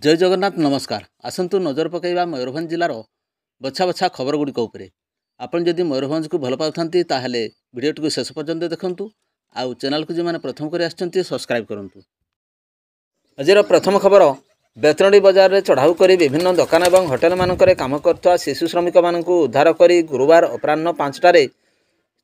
जय जगन्नाथ नमस्कार। आसतु नजर पकईवा मयूरभंज जिलार बछा बछा खबर गुड़िक उपरे। आपण जदि मयूरभंज को भल पाउथांती ताहले वीडियोटी को शेष पर्यंत देखंतु। आउ चैनल को जो मैंने प्रथम कर आछंती सब्सक्राइब करंतु। आजिर प्रथम खबर बेतनडी बजार रे चढ़ाऊ करी विभिन्न दुकान और होटेल मानकरे काम करथवा शिशु श्रमिक मानकु उद्धार करी गुरुवार अपराह्न 5टारे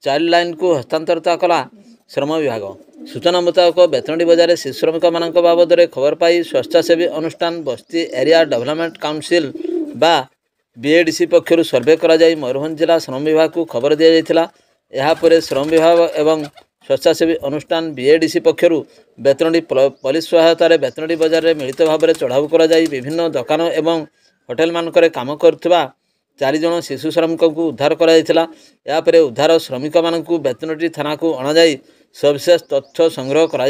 चाइल्ड लाइन को हस्तांतरित कला श्रम विभाग। सूचना मुताबक बेतनडी बजार शिशु श्रमिक मान बाबद में खबर पाई स्वेच्छासेवी अनुष्ठान बस्ती एरिया डेवलपमेंट काउंसिल बा बीएडीसी पक्षर सर्वे करा जाई मयूरभंज जिला श्रम विभाग को खबर दी जाइथिला। यापर श्रम विभाग एवं स्वेच्छासेवी अनुष्ठान बीएडीसी पक्षर बेतनडी पुलिस सहायतार बेतनडी बजार में मिलित भाव में चढ़ाऊ करा जाई विभिन्न दुकान एवं होटेल मानकरे काम करथिबा 4 जन शिशु श्रमिक को उद्धार करा। यापर उद्धार श्रमिक मानकु बेतनडी थाना को अणाई सविशेष तथ्य संग्रह करा।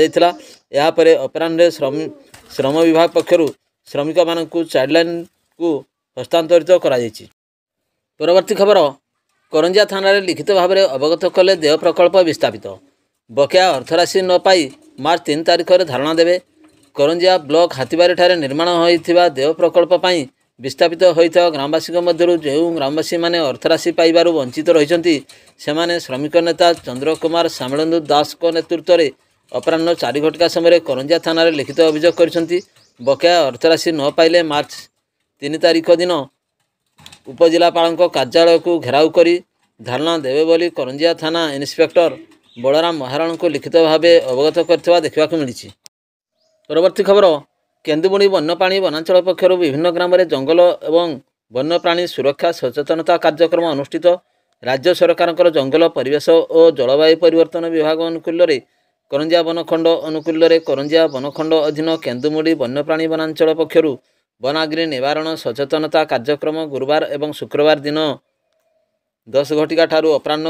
यापर अपराह्न श्रम विभाग पक्षर श्रमिक मानकु चाइल्ड लाइन को हस्तांतरित करा। परवर्ती खबर करंजिया थाना रे लिखित भाव में अवगत कले देह प्रकल्प विस्थापित बकेया अर्थराशि न पाई मार्च 3 तारिख में धारणा देवे। करंजिया ब्लॉक हाथीबारी ठारे निर्माण होइथिबा देह प्रकल्प पाई विस्थापित होइथिबा ग्रामवासी मध्यरु जो ग्रामवासी माने अर्थराशि पाइबारु वंचित रहिसंती सेमाने श्रमिक नेता चंद्र कुमार सामळेन्दु दास को नेतृत्व में अपराह्न 4 घटिका समय करंजिया थाना रे लिखित अभियोग करिसंती। बकेया अर्थराशि न पाइले मार्च 3 तारिख दिन उपजिलापाल कार्यालय को घेराव करी धारणा देवे बोली करंजिया थाना इन्स्पेक्टर बलराम महाराण को लिखित भाव अवगत करथिबा देखा मिली। परवर्ती खबर केन्दुमुणी वन्यप्राणी वनांचल पक्षर विभिन्न ग्राम में जंगल एवं वन्यप्राणी सुरक्षा सचेतनता कार्यक्रम अनुष्ठित। राज्य सरकार जंगल परिवेश और जलवायु परिवर्तन विभाग अनुकूल करंजिया वनखंड अनुकूल करंजिया वनखंड अधीन केन्दुमुड़ी वन्यप्राणी वनांचल पक्षर वनाग्नि निवारण सचेतनता कार्यक्रम गुरुवार एवं शुक्रवार दिन 10 घटिका ठारू अपराह्न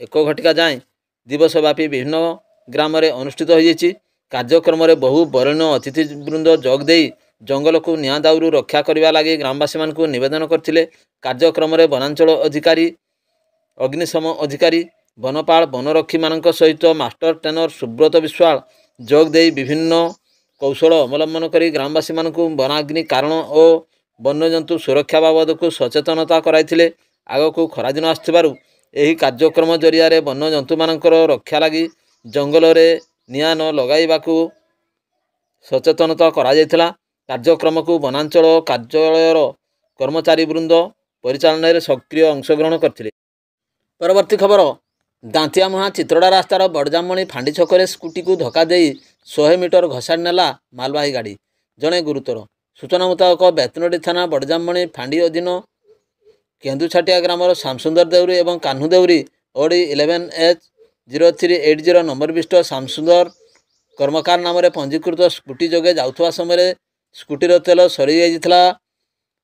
1 घटिका जाए दिवसव्यापी विभिन्न ग्राम में अनुष्ठित हो। कार्यक्रम में बहु वरेण्य अतिथि वृंद जोग दे जंगल को निआं दाउरू रक्षा करने लगी ग्रामवासी मान निवेदन करथिले। कार्यक्रम में वनांचल अधिकारी अग्निशम अधिकारी वनपाल वनरक्षी मान सहित मास्टर ट्रेनर सुब्रत विश्वाल जोग दे विभिन्न कौशल अवलंबन कर ग्रामवासी मान वनाग्नि कारण और वन्यजंतु सुरक्षा बाबद को सचेतनता कराइथिले। आगक खरा दिन आसुथिबारु एही कार्यक्रम जरिया वन्यजंतु मानकर रक्षा लगी जंगल में निआं न लगाइबाकू सचेतनता करा जायथिला। कार्यक्रम को वनांचल कार्यालय कर्मचारी वृंद परिचालन में सक्रिय अंशग्रहण करथिले। परवर्ती खबर दांतियामुहा चित्रोड़ा रास्तार बड़जामणी फांडी छकरे स्कूटी को धक्का दे 100 मीटर घसाड़ी नेला मालवाही गाड़ी जड़े गुरुतर। सूचना मुताबक बेतनडी थाना बड़जामणी फांडी अधीन केन्दुछाटिया ग्रामर श्यामसुंदर देउरी एवं Kanhu Deuri OD 11H0380 number विशिष्ट श्यामसुंदर कर्मकार नाम पंजीकृत स्कूटी जोगे जाउथवा समय स्कूटीर तेल सरी जाइथिला।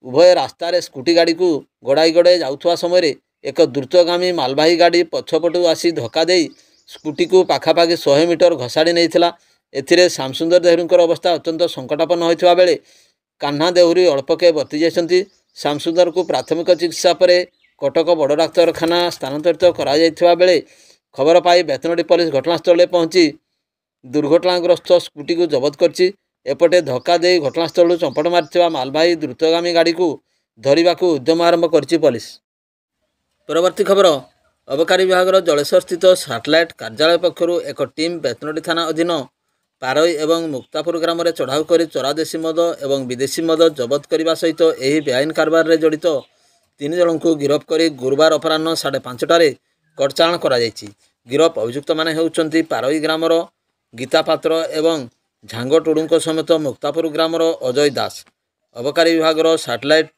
उभय रास्तार स्कूटी गाड़ी को गड़ाई गड़ाई जाउथवा समय एक द्रुतगामी मालवाही गाड़ी पछपटू आसी धक्का दे स्कूटी को पाखापाखि 100 मीटर घसाड़ी नहीं। एथिरे श्यामसुंदर देहुरींकर अवस्था अत्यंत संकटापन्न होइथिबा बेले कान्हा देहुरी अल्पके बर्ती जाइछन्ति। श्यामसुंदर को प्राथमिक चिकित्सा पर कटक बड़ डाक्तरखाना स्थानांतरित करा जाइथिबा बेले खबर पाई बेतनडी पुलिस घटनास्थल में पहुंची दुर्घटनाग्रस्त स्कूटी को जबत करछि। एपटे धक्का दे घटनास्थल चंपट मारिथिबा मालवाही द्रुतगामी गाड़ी को धरिबाकू उद्यम आरंभ करछि पुलिस। परवर्ती खबर अबकारी विभाग जलेश्वर स्थित सैटेलाइट कार्यालय पक्षर एक टीम बेतनडी थाना अधीन पारई एवं मुक्तापुर ग्राम में चढ़ाऊ कर चोरादेशी मद एवं विदेशी मद जबत करने सहित यह बेआईन कारबार में जड़ित 3 जन को गिरफ्त कर गुरुवार अपराह्न 5:30 कटचाण कर। गिरफ अभियुक्त मैंने होउछन्ति पारई ग्रामर गीता पात्र एवं झांग टुडू समेत मुक्तापुर ग्रामर अजय दास। अबकारी विभाग सैटेलाइट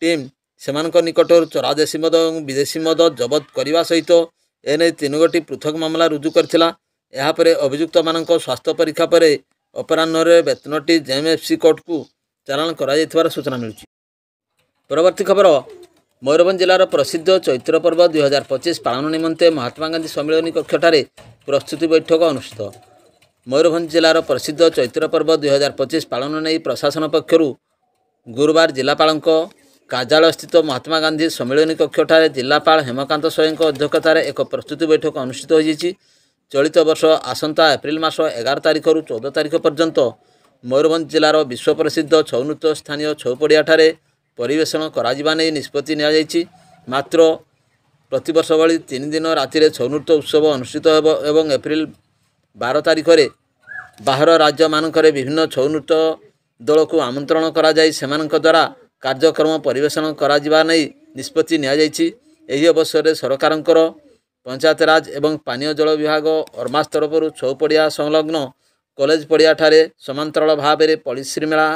टीम सेमानक निकटर चोरादेशी मद और विदेशी मद जबत करने सहित एने 3 गोटी पृथक मामला रुजु करथिला। यापर अभियुक्त मानक स्वास्थ्य परीक्षा पर अपराह्न बेतनटी जेएमएफसी कोर्ट को चालाण कर सूचना मिली। परवर्ती खबर मयूरभंज जिलार प्रसिद्ध चैत्र पर्व 2025 पालन निमंते महात्मा गांधी सम्मेलनी कक्षठारे प्रस्तुति बैठक अनुष्ठित। मयूरभंज जिलार प्रसिद्ध चैत्र पर्व 2025 पालन नहीं प्रशासन पक्षर गुरुवार जिलापाल कार्यालय स्थित महात्मा गांधी सम्मेलनी कक्षठारे जिलापाल हेमकांत स्वयं अध्यक्षतार एक प्रस्तुति बैठक अनुष्ठित होइछि। चलित वर्ष आसंता एप्रिल मास 11 तारिख रु 14 तारिख पर्यंत ମୟୂରଭଞ୍ଜ ଜିଲ୍ଲାର ବିଶ୍ୱ ପ୍ରସିଦ୍ଧ ଛଉ ନୃତ୍ୟ ସ୍ଥାନୀୟ ଛଉ ପଡ଼ିଆଠାରେ ପରିବେଷଣ କରାଯିବା ନେଇ ନିଷ୍ପତ୍ତି ନିଆଯାଇଛି। ମାତ୍ର ପ୍ରତିବର୍ଷ ଭଳି 3 ଦିନ ରାତିରେ ଛଉ ନୃତ୍ୟ ଉତ୍ସବ ଅନୁଷ୍ଠିତ ହେବ ଏବଂ ଏପ୍ରିଲ 12 ତାରିଖରେ ବାହାର ରାଜ୍ୟମାନଙ୍କରେ ବିଭିନ୍ନ ଛଉ ନୃତ୍ୟ ଦଳକୁ ଆମନ୍ତ୍ରଣ କରାଯାଇ ସେମାନଙ୍କ ଦ୍ୱାରା କାର୍ଯ୍ୟକ୍ରମ ପରିବେଷଣ କରାଯିବା ନେଇ ନିଷ୍ପତ୍ତି ନିଆଯାଇଛି। ଏହି ଅବସରରେ ସରକାରଙ୍କର ପଞ୍ଚାୟତରାଜ ଏବଂ ପାନୀୟ ଜଳ ବିଭାଗ ଅର୍ମାସ ତରଫରୁ ଛଉ ପଡ଼ିଆ ସଂଲଗ୍ନ କଲେଜ ପଡ଼ିଆଠାରେ ସମାନ୍ତରାଳ ଭାବରେ ପଡ଼ିଶ୍ରୀ ମେଳା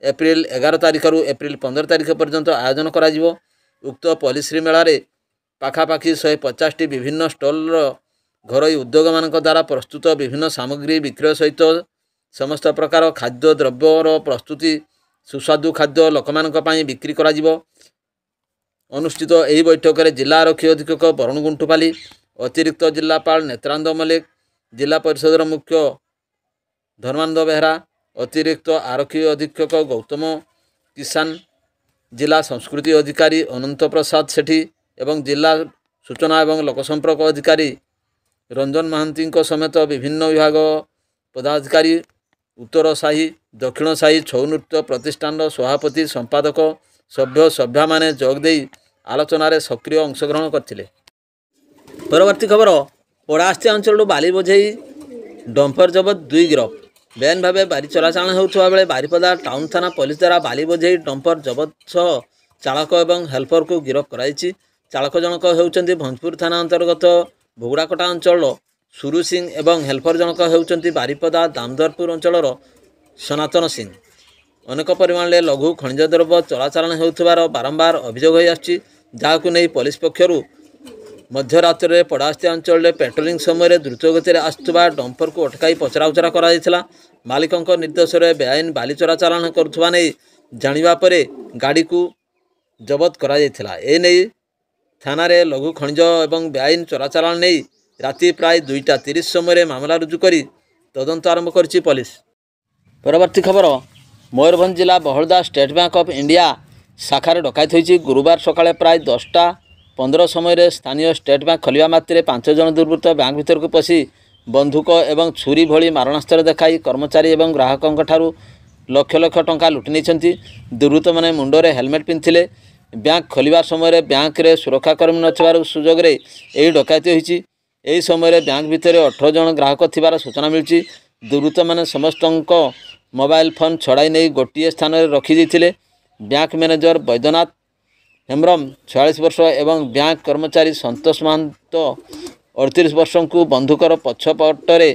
ଏପ୍ରିଲ 11 ତାରିଖରୁ ଏପ୍ରିଲ 15 ତାରିଖ ପର୍ଯ୍ୟନ୍ତ ଆୟୋଜନ କରାଯିବ। ଉକ୍ତ ପଲିଶ୍ରୀ ମେଳାରେ ପାଖାପାଖି 150ଟି ବିଭିନ୍ନ ଷ୍ଟଲର ଘରୋଇ ଉଦ୍ୟୋଗମାନଙ୍କ ଦ୍ୱାରା ପ୍ରସ୍ତୁତ ବିଭିନ୍ନ ସାମଗ୍ରୀ ବିକ୍ରୟ ସହିତ ସମସ୍ତ ପ୍ରକାର ଖାଦ୍ୟ ଦ୍ରବ୍ୟର ପ୍ରସ୍ତୁତି ସୁସ୍ୱାଦୁ ଖାଦ୍ୟ ଲୋକମାନଙ୍କ ପାଇଁ ବିକ୍ରି କରାଯିବ। ଅନୁଷ୍ଠିତ ଏହି ବୈଠକରେ ଜିଲ୍ଲା ଆରକ୍ଷୀ ଅଧୀକ୍ଷକ ବରୁଣ ଗୁଣ୍ଠୁପାଲି, ଅତିରିକ୍ତ ଜିଲ୍ଲାପାଳ ନେତ୍ରାନନ୍ଦ ମଲ୍ଲିକ, ଜିଲ୍ଲା ପରିଷଦର ମୁଖ୍ୟ ଧର୍ମାନନ୍ଦ ବେହେରା, ଅତିରିକ୍ତ ଆରକ୍ଷୀ ଅଧୀକ୍ଷକ ଗୌତମ କିଷାନ, ଜିଲ୍ଲା ସଂସ୍କୃତି ଅଧିକାରୀ ଅନନ୍ତ ପ୍ରସାଦ ସେଠୀ ଏବଂ ଜିଲ୍ଲା ସୂଚନା ଏବଂ ଲୋକସମ୍ପର୍କ ଅଧିକାରୀ ରଞ୍ଜନ ମହାନ୍ତିଙ୍କ ସମେତ ବିଭିନ୍ନ ବିଭାଗ ପଦାଧିକାରୀ, ଉତ୍ତର ସାହି ଦକ୍ଷିଣ ସାହି ଛଉ ନୃତ୍ୟ ପ୍ରତିଷ୍ଠାନର ସଭାପତି ସମ୍ପାଦକ ସଭ୍ୟମାନେ ଯୋଗ ଦେଇ ଆଲୋଚନାରେ ସକ୍ରିୟ ଅଂଶଗ୍ରହଣ କରିଥିଲେ। ପରବର୍ତ୍ତୀ ଖବର, ପଡ଼ାସ୍ତିଆ ଅଞ୍ଚଳରୁ ବାଲି ବୋଝେଇ ଡମ୍ପର ଜବତ 2 ଗିରଫ। ବେଆଇନ ଭାବେ ବାଲି ଚଳାଚଳ ହେଉଥିବା ବେଳେ ବାରିପଦା ଟାଉନ ଥାନା ପୋଲିସ ଦ୍ୱାରା ବାଲି ବୋଝେଇ ଡମ୍ପର ଜବତ ସହ ଚାଳକ ଏବଂ ହେଲ୍ପରକୁ ଗିରଫ କରାଯାଇଛି। ଚାଳକ ଜଣକ ହେଉଛନ୍ତି ଭଞ୍ଜପୁର ଥାନା ଅନ୍ତର୍ଗତ ଭୁଗୁଡ଼ାକଟା ଅଞ୍ଚଳର ସୁରୁ ସିଂ ଏବଂ ହେଲ୍ପର ଜଣକ ହେଉଛନ୍ତି ବାରିପଦା ଦାମୋଦରପୁର ଅଞ୍ଚଳର ସନାତନ ସିଂ। ଅନେକ ପରିମାଣରେ ଲଘୁ ଖଣିଜ ଦ୍ରବ୍ୟ ଚଳାଚଳ ହେଉଥିବାର ବାରମ୍ବାର ଅଭିଯୋଗ ହୋଇଆସୁଛି, ଯାହାକୁ ନେଇ ପୋଲିସ ପକ୍ଷରୁ ମଧ୍ୟରାତ୍ରରେ ପଡ଼ାସ୍ତିଆ ଅଞ୍ଚଳରେ ପେଟ୍ରୋଲିଂ ସମୟରେ ଦ୍ରୁତ ଗତିରେ ଆସୁଥିବା ଡମ୍ପରକୁ ଅଟକାଇ ପଚରାଉଚରା କରାଯାଇଥିଲା। ମାଲିକଙ୍କ ନିର୍ଦ୍ଦେଶରେ ବେଆଇନ ବାଲି ଚୋରାଚାଲାଣ କରୁଥିବା ନେଇ ଜାଣିବା ପରେ ଗାଡ଼ିକୁ ଜବତ କରାଯାଇଥିଲା। ଏନେଇ ଥାନାରେ ଲଘୁ ଖଣିଜ ଏବଂ ବେଆଇନ ଚୋରାଚାଲାଣ ନେଇ ରାତି ପ୍ରାୟ 2ଟା 30 ସମୟରେ ମାମଲା ରୁଜୁ କରି ତଦନ୍ତ ଆରମ୍ଭ କରିଛି ପୋଲିସ। ପରବର୍ତ୍ତୀ ଖବର, ମୟୂରଭଞ୍ଜ ଜିଲ୍ଲା Bahalda state bank of India ଶାଖାରେ ଡକାୟତ ହୋଇଛି। ଗୁରୁବାର ସକାଳେ ପ୍ରାୟ 10ଟା 15 ସମୟରେ ସ୍ଥାନୀୟ ଷ୍ଟେଟ୍ ବ୍ୟାଙ୍କ ଖୋଲିବା ମାତ୍ରେ 5 ଜଣ ଦୁର୍ବୃତ୍ତ ବ୍ୟାଙ୍କ ଭିତରକୁ ପଶି ବନ୍ଧୁକ ଏବଂ ଛୁରୀ ଭଳି ମାରଣାସ୍ତ୍ର ଦେଖାଇ କର୍ମଚାରୀ ଏବଂ ଗ୍ରାହକଙ୍କଠାରୁ ଲକ୍ଷ ଲକ୍ଷ ଟଙ୍କା ଲୁଟି ନେଇଛନ୍ତି। ଦୁର୍ବୃତ୍ତମାନେ ମୁଣ୍ଡରେ ହେଲମେଟ୍ ପିନ୍ଧିଥିଲେ। ବ୍ୟାଙ୍କ ଖୋଲିବା ସମୟରେ ବ୍ୟାଙ୍କରେ ସୁରକ୍ଷାକର୍ମୀ ନଥିବାର ସୁଯୋଗରେ ଏହି ଡକାୟତି ହୋଇଛି। ଏହି ସମୟରେ ବ୍ୟାଙ୍କ ଭିତରେ 18 ଜଣ ଗ୍ରାହକ ଥିବାର ସୂଚନା ମିଳିଛି। ଦୁର୍ବୃତ୍ତମାନେ ସମସ୍ତଙ୍କ ମୋବାଇଲ ଫୋନ୍ ଛଡ଼ାଇ ନେଇ ଗୋଟିଏ ସ୍ଥାନରେ ରଖିଦେଇଥିଲେ। ବ୍ୟାଙ୍କ ମ୍ୟାନେଜର ବୈଦ୍ୟନାଥ ହେମ୍ବ୍ରମ 46 ବର୍ଷ ଏବଂ ବ୍ୟାଙ୍କ କର୍ମଚାରୀ ସନ୍ତୋଷ ମହାନ୍ତ 38 ବର୍ଷଙ୍କୁ ବନ୍ଧୁକର ପଛପଟରେ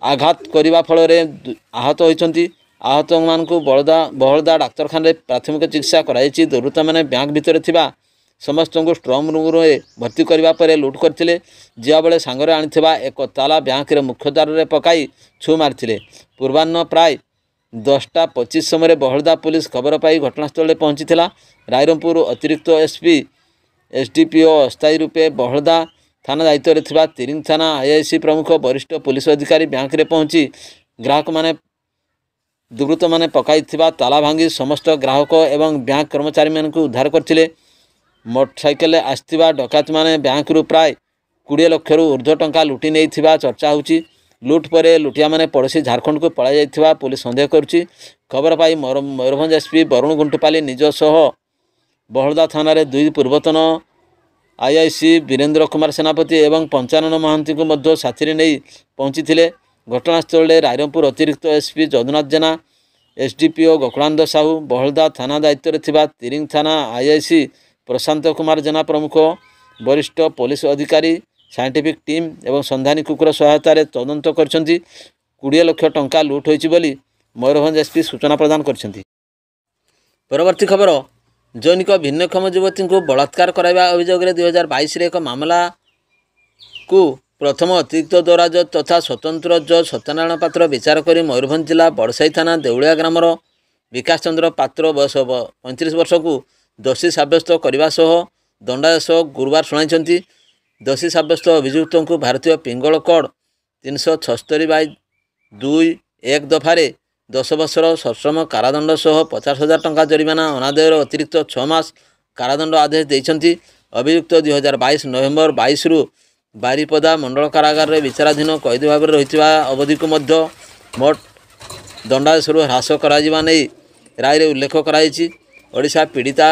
ଆଘାତ କରିବା ଫଳରେ ଆହତ ହୋଇଛନ୍ତି। ଆହତମାନଙ୍କୁ ବହଳଦା ଡାକ୍ତରଖାନାରେ ପ୍ରାଥମିକ ଚିକିତ୍ସା କରାଯାଇଛି। ଦୁର୍ବୃତ୍ତମାନେ ବ୍ୟାଙ୍କ ଭିତରେ ଥିବା ସମସ୍ତଙ୍କୁ ଷ୍ଟ୍ରଙ୍ଗ ରୁମ୍ରେ ଭର୍ତ୍ତି କରିବା ପରେ ଲୁଟ୍ କରିଥିଲେ। ଯିବାବେଳେ ସାଙ୍ଗରେ ଆଣିଥିବା ଏକ ତାଲା ବ୍ୟାଙ୍କରେ ମୁଖ୍ୟ ଦ୍ୱାରରେ ପକାଇ ଛୁ ମାରିଥିଲେ। ପୂର୍ବାହ୍ନ ପ୍ରାୟ 10ଟା 25 ସମୟରେ ବହଳଦା ପୁଲିସ ଖବର ପାଇ ଘଟଣାସ୍ଥଳରେ ପହଞ୍ଚିଥିଲା। ରାଇରଙ୍ଗପୁର ଅତିରିକ୍ତ ଏସ୍ପି ଏସ୍ଡିପିଓ ଅସ୍ଥାୟୀ ରୂପେ ବହଳଦା ଥାନା ଦାୟିତ୍ୱରେ ଥିବା ତିରିଙ୍ଗ ଥାନା ଆଇଆଇସି ପ୍ରମୁଖ ବରିଷ୍ଠ ପୁଲିସ ଅଧିକାରୀ ବ୍ୟାଙ୍କରେ ପହଞ୍ଚି ଦୁର୍ବୃତ୍ତମାନେ ପକାଇଥିବା ତାଲା ଭାଙ୍ଗି ସମସ୍ତ ଗ୍ରାହକ ଏବଂ ବ୍ୟାଙ୍କ କର୍ମଚାରୀମାନଙ୍କୁ ଉଦ୍ଧାର କରିଥିଲେ। ମୋଟରସାଇକେଲରେ ଆସିଥିବା ଡକାୟତମାନେ ବ୍ୟାଙ୍କରୁ ପ୍ରାୟ 20 ଲକ୍ଷରୁ ଉର୍ଦ୍ଧ୍ୱ ଟଙ୍କା ଲୁଟି ନେଇଥିବା ଚର୍ଚ୍ଚା ହେଉଛି। ଲୁଟ୍ ପରେ ଲୁଟିଆମାନେ ପଡ଼ୋଶୀ ଝାଡ଼ଖଣ୍ଡକୁ ପଳାଇ ଯାଇଥିବା ପୁଲିସ ସନ୍ଦେହ କରୁଛି। ଖବର ପାଇ ମୟୂରଭଞ୍ଜ ଏସ୍ପି ବରୁଣ ଗୁଣ୍ଠୁପାଲି ନିଜ ସହ ବହଳଦା ଥାନାରେ 2 ପୂର୍ବତନ ଆଇଆଇସି ବୀରେନ୍ଦ୍ର କୁମାର ସେନାପତି ଏବଂ ପଞ୍ଚାନନ ମହାନ୍ତିଙ୍କୁ ମଧ୍ୟ ସାଥିରେ ନେଇ ପହଞ୍ଚିଥିଲେ। ଘଟଣାସ୍ଥଳରେ ରାଇରଙ୍ଗପୁର ଅତିରିକ୍ତ ଏସ୍ପି ଯଦୁନାଥ ଜେନା, ଏସ୍ଡିପିଓ ଗୋକୁଳାନନ୍ଦ ସାହୁ, ବହଳଦା ଥାନା ଦାୟିତ୍ୱରେ ଥିବା ତିରିଙ୍ଗ ଥାନା ଆଇଆଇସି ପ୍ରଶାନ୍ତ କୁମାର ଜେନା ପ୍ରମୁଖ ବରିଷ୍ଠ ପୋଲିସ ଅଧିକାରୀ ସାଇଣ୍ଟିଫିକ୍ ଟିମ୍ ଏବଂ ସନ୍ଧାନୀ କୁକୁର ସହାୟତାରେ ତଦନ୍ତ କରିଛନ୍ତି। 20 ଲକ୍ଷ ଟଙ୍କା ଲୁଟ୍ ହୋଇଛି ବୋଲି ମୟୂରଭଞ୍ଜ ଏସ୍ପି ସୂଚନା ପ୍ରଦାନ କରିଛନ୍ତି। ପରବର୍ତ୍ତୀ ଖବର, ଜୈନିକ ଭିନ୍ନକ୍ଷମ ଯୁବତୀଙ୍କୁ ବଳାତ୍କାର କରାଇବା ଅଭିଯୋଗରେ 2022ରେ ଏକ ମାମଲାକୁ ପ୍ରଥମ ଅତିରିକ୍ତ ଦୌରାଜ ତଥା ସ୍ୱତନ୍ତ୍ର ଜଜ୍ ସତ୍ୟନାରାୟଣ ପାତ୍ର ବିଚାର କରି ମୟୂରଭଞ୍ଜ ଜିଲ୍ଲା ବଡ଼ସାହି ଥାନା ଦେଉଳିଆ ଗ୍ରାମର ବିକାଶ ଚନ୍ଦ୍ର ପାତ୍ର ବୟସ 35 ବର୍ଷକୁ ଦୋଷୀ ସାବ୍ୟସ୍ତ କରିବା ସହ ଦଣ୍ଡାଦେଶ ଗୁରୁବାର ଶୁଣାଇଛନ୍ତି। ଦୋଷୀ ସାବ୍ୟସ୍ତ ଅଭିଯୁକ୍ତଙ୍କୁ ଭାରତୀୟ ପିଙ୍ଗଳ କୋଡ଼୍ 376/2(1) ଦଫାରେ 10 ବର୍ଷର ସଶ୍ରମ କାରାଦଣ୍ଡ ସହ 50,000 ଟଙ୍କା ଜରିମାନା ଅନାଦାୟର ଅତିରିକ୍ତ 6 ମାସ କାରାଦଣ୍ଡ ଆଦେଶ ଦେଇଛନ୍ତି। ଅଭିଯୁକ୍ତ 2022 ନଭେମ୍ବର 22ରୁ ବାରିପଦା ମଣ୍ଡଳ କାରାଗାରରେ ବିଚାରାଧୀନ କଏଦୀ ଭାବରେ ରହିଥିବା ଅବଧିକୁ ମଧ୍ୟ ମୋଟ दंडादेशरू ह्रास करा नहीं राय उल्लेख कराई। ओडिशा पीड़िता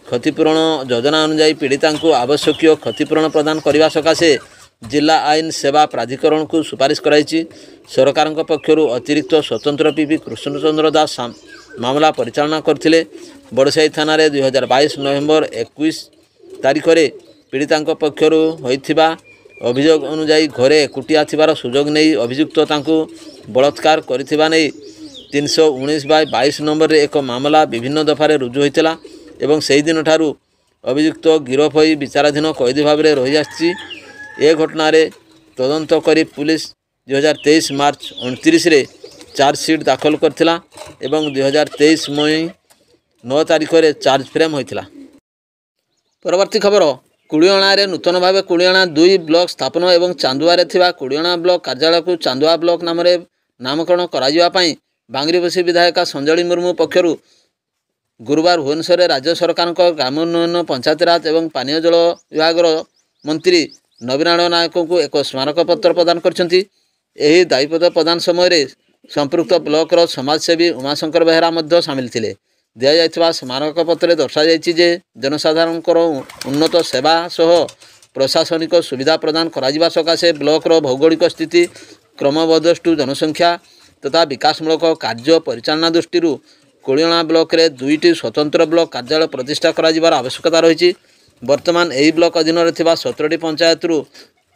क्षतिपूरण योजना अनुଯାयी पीड़िता को आवश्यक क्षतिपूरण प्रदान करने सकाशे जिला आईन सेवा प्राधिकरण को सुपारिश कराई। सरकार पक्षर अतिरिक्त स्वतंत्र पीपी कृष्णचंद्र दास मामला परिचालना करथिले। बड़साई थाना 2022 नवेम्बर 21 तारिख में पीड़िता पक्षर होइथिबा अभियोग अनुଯାयी घरे एकुटिया थिबार सुजोग नहीं अभियुक्त तांकु बलात्कार करिथिबा नहीं 319/22 नंबर रे एक मामला विभिन्न दफारे रुजु होइतिला एवं सेही दिन ठारू अभियुक्त गिरफ होई विचाराधीन कैदी भाव में रही आछि। ए घटना रे तदंत करी पुलिस 2023 मार्च 29 रे चार्जसीट दाखल करथिला एवं 2023 मई 9 तारिख रे चार्ज फ्रेम होइतिला। परवर्ती खबर कुड़ियाणारे नूतन भाव कुड़ियाणा 2 ब्लॉक स्थापन एवं चांदुआ थिबा कुड़ियाणा ब्लॉक कार्यालय को चांदुआ ब्लॉक नाम नामकरण करा बांगरीपोषी विधायिका संजली मुर्मू पक्षर गुरुवार भुवनेश्वर राज्य सरकार ग्राम उन्नयन पंचायतराज एवं पानीय जल विभाग मंत्री नवीनारायण नायक को एक स्मारक पत्र प्रदान करछंती। एही दायित्व प्रदान समय संपृक्त ब्लॉकर समाजसेवी उमाशंकर बेहरा मध्य सामिल थिले। दिया जायथिबा स्मारक पत्र दर्शाଯାଇଛି जे जनसाधारणकर उन्नत सेवा सह प्रशासनिक सुविधा प्रदान करा सकाशे ब्लॉकर भौगोलिक स्थिति क्रमबद्धस्तु जनसंख्या तथा विकासमूलक कार्य परिचालना दृष्टि कुड़ियाणा ब्लॉक रे 2टी स्वतंत्र ब्लॉक कार्यालय प्रतिष्ठा करार आवश्यकता रही। वर्तमान यही ब्लॉक अधीन 17टी पंचायत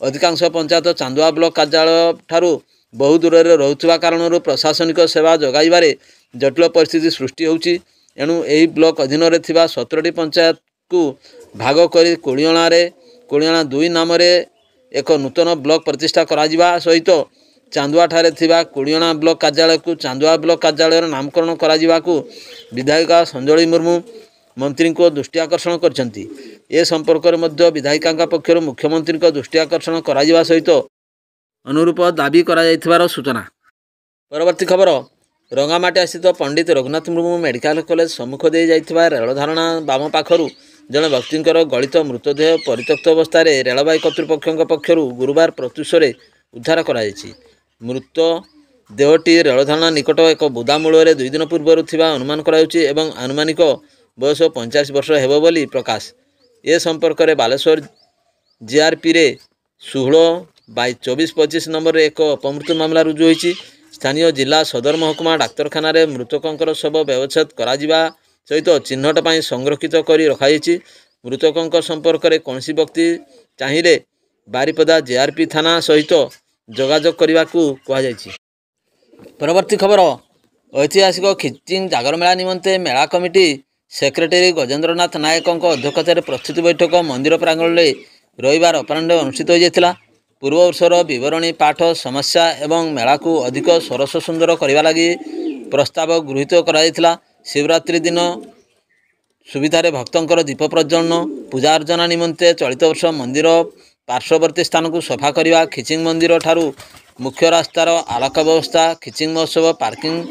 अधिकांश पंचायत चांदुआ ब्लॉक कार्यालय ठारू बहु दूर में रोचुवा कारण प्रशासनिक सेवा जगाइबारे जटिल परिस्थिति सृष्टि होउची। एणु यही ब्लॉक अधीन 17टी पंचायत को भाग कर कुड़ियाणा 2 नाम एक नूतन ब्लॉक प्रतिष्ठा करा सहित चांदुआ ठारे थिबा कुड़ियाणा ब्लॉक कार्यालय को चांदुआ ब्लॉक कार्यालय नामकरण करा विधायिका संजली मुर्मू मंत्री को दृष्टि आकर्षण करछंती। ए संपर्क में मध्य विधायिका पक्षर मुख्यमंत्री को दृष्टि आकर्षण करा सहित अनुरूप दाबी करा सूचना। परवर्ती खबर रंगामाटिया स्थित पंडित रघुनाथ मुर्मू मेडिकल कॉलेज सम्मुख दे जाइथिबा रेल धारणा बाम पाखरु जड़े व्यक्तिर गलित मृतदेह परित्यक्त अवस्था रेलवे कर्तृपक्ष पक्षर गुरुवार प्रत्युषे उद्धार कराଯାଇଛି। मृत देहटी रेलधारणा निकट एक बुदामूल 2 दिन पूर्व अनुमान कराउछि एवं आनुमानिक बयस 85 वर्ष हेबो बोली प्रकाश। ए संपर्क में बालेश्वर जीआरपी रे 16/24-25 नंबर एक अपमृत्यु मामला रुजु होइछि। स्थानीय जिला सदर महकुमा डाक्तरखाना रे मृतकों शव व्यवच्छेद करा सहित चिन्हट पर संरक्षित कर रखाई। मृतकों संपर्क में कौन व्यक्ति चाहिए बारिपदा जीआरपी थाना सहित जोगाजोग करने को कहुଯାଇଛି। परवर्ती खबर ऐतिहासिक खिचिंग जागर मेला निमंते मेला कमिटी सेक्रेटरी गजेंद्रनाथ नायक अध्यक्षतार प्रस्तुति बैठक मंदिर प्रांगण में रविवार अपराह्न अनुष्ठित होता। पूर्व वर्षर बरणी पाठ समस्या एवं मेला को अधिक सरस सुंदर करने लगी प्रस्ताव गृहीत करा। शिवरात्रि दिन सुविधार भक्तों दीप प्रज्वलन पूजा अर्चना निमंते चलित वर्ष मंदिर पार्श्ववर्ती स्थान को सफा करने खिचिंग मंदिर ठारू मुख्य रास्तार आलोक व्यवस्था खिचिंग महोत्सव पार्किंग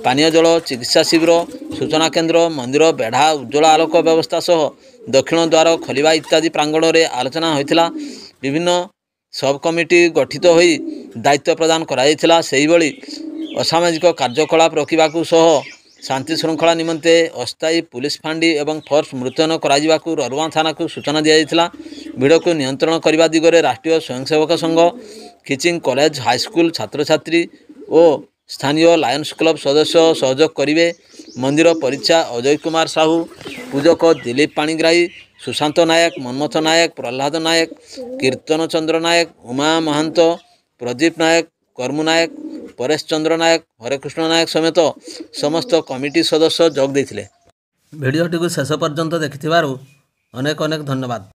पानीय जल चिकित्सा शिविर सूचना केन्द्र मंदिर बेढ़ा उज्ज्वल आलोक व्यवस्था सह दक्षिण द्वार खोलिबा इत्यादि प्रांगण में आलोचना होता। विभिन्न सब कमिटी गठित हो दायित्व प्रदान करा। असामाजिक कार्यकलाप रोकने सह शांति श्रृंखला निमंते अस्थायी पुलिस फांडी एवं फोर्स मुतयन कर ररुआ थाना को सूचना दी जाता। भिड़ को नियंत्रण करने दिगरे राष्ट्रीय स्वयंसेवक संघ खिचिंग कॉलेज हाईस्कूल छात्र छात्री और स्थानीय लायंस क्लब सदस्य सहयोग करेंगे। मंदिर परीक्षा अजय कुमार साहू पूजक दिलीप पाणिग्राही सुशांत नायक मनमथ नायक प्रहलाद नायक कीर्तन चंद्र नायक उमा महंत प्रदीप नायक कर्मु नायक परेश चंद्र नायक हरेकृष्ण नायक समेत समस्त कमिटी सदस्य जोग देथिले। भिडियोटी को शेष पर्यंत देखिथिबारु अनेक अनेक धन्यवाद।